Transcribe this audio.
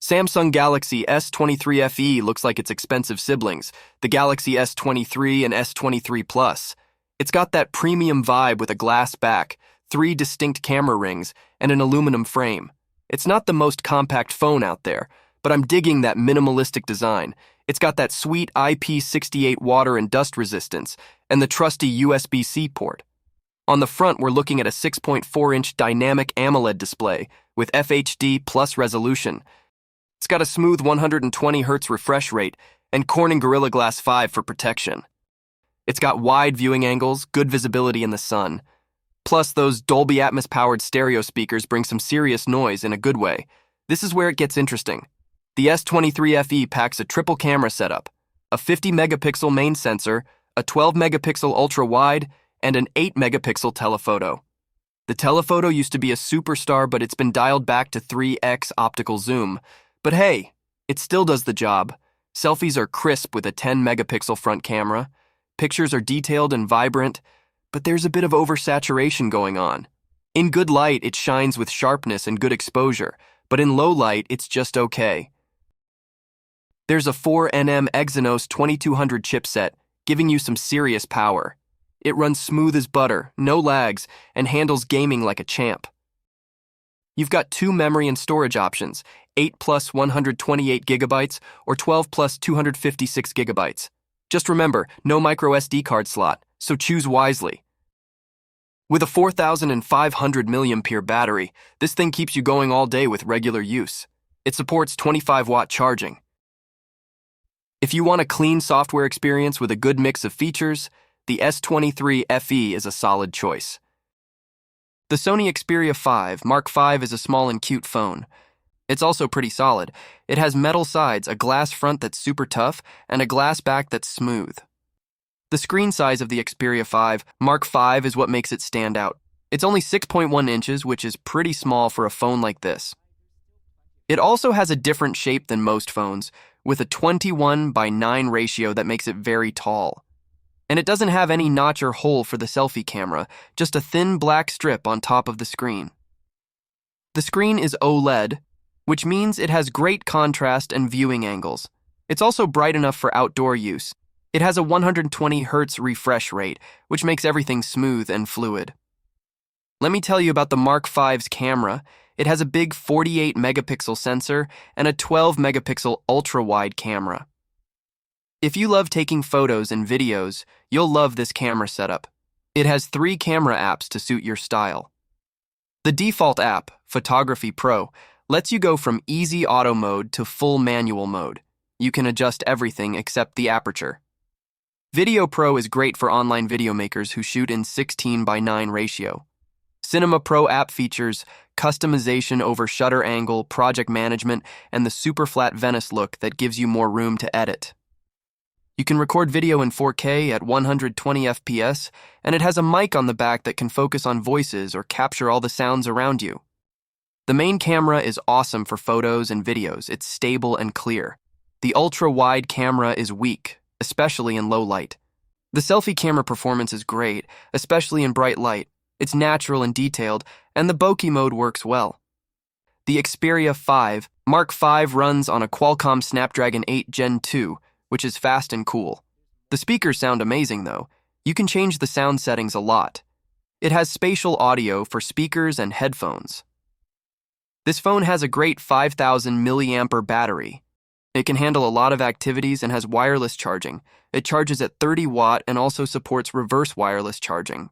Samsung Galaxy S23 FE looks like its expensive siblings, the Galaxy S23 and S23 Plus. It's got that premium vibe with a glass back, 3 distinct camera rings, and an aluminum frame. It's not the most compact phone out there, but I'm digging that minimalistic design. It's got that sweet IP68 water and dust resistance, and the trusty USB-C port. On the front, we're looking at a 6.4-inch dynamic AMOLED display with FHD plus resolution. It's got a smooth 120 Hz refresh rate and Corning Gorilla Glass 5 for protection. It's got wide viewing angles, good visibility in the sun. Plus, those Dolby Atmos-powered stereo speakers bring some serious noise in a good way. This is where it gets interesting. The S23 FE packs a triple camera setup, a 50-megapixel main sensor, a 12-megapixel ultra-wide, and an 8-megapixel telephoto. The telephoto used to be a superstar, but it's been dialed back to 3x optical zoom. But hey, it still does the job. Selfies are crisp with a 10-megapixel front camera. Pictures are detailed and vibrant, but there's a bit of oversaturation going on. In good light, it shines with sharpness and good exposure, but in low light, it's just okay. There's a 4nm Exynos 2200 chipset, giving you some serious power. It runs smooth as butter, no lags, and handles gaming like a champ. You've got 2 memory and storage options, 8 plus 128 gigabytes or 12 plus 256 gigabytes. Just remember, no micro SD card slot, so choose wisely. With a 4,500 mAh battery, this thing keeps you going all day with regular use. It supports 25-watt charging. If you want a clean software experience with a good mix of features, the S23 FE is a solid choice. The Sony Xperia 5 Mark V is a small and cute phone. It's also pretty solid. It has metal sides, a glass front that's super tough, and a glass back that's smooth. The screen size of the Xperia 5 Mark V is what makes it stand out. It's only 6.1 inches, which is pretty small for a phone like this. It also has a different shape than most phones, with a 21:9 ratio that makes it very tall. And it doesn't have any notch or hole for the selfie camera, just a thin black strip on top of the screen. The screen is OLED, which means it has great contrast and viewing angles. It's also bright enough for outdoor use. It has a 120 Hz refresh rate, which makes everything smooth and fluid. Let me tell you about the Mark V's camera. It has a big 48-megapixel sensor and a 12-megapixel ultra-wide camera. If you love taking photos and videos, you'll love this camera setup. It has 3 camera apps to suit your style. The default app, Photography Pro, lets you go from easy auto mode to full manual mode. You can adjust everything except the aperture. Video Pro is great for online video makers who shoot in 16:9 ratio. Cinema Pro app features customization over shutter angle, project management, and the super flat Venice look that gives you more room to edit. You can record video in 4K at 120 FPS, and it has a mic on the back that can focus on voices or capture all the sounds around you. The main camera is awesome for photos and videos. It's stable and clear. The ultra-wide camera is weak, especially in low light. The selfie camera performance is great, especially in bright light. It's natural and detailed, and the bokeh mode works well. The Xperia 5 Mark V runs on a Qualcomm Snapdragon 8 Gen 2, which is fast and cool. The speakers sound amazing, though. You can change the sound settings a lot. It has spatial audio for speakers and headphones. This phone has a great 5,000 mAh battery. It can handle a lot of activities and has wireless charging. It charges at 30 watt and also supports reverse wireless charging.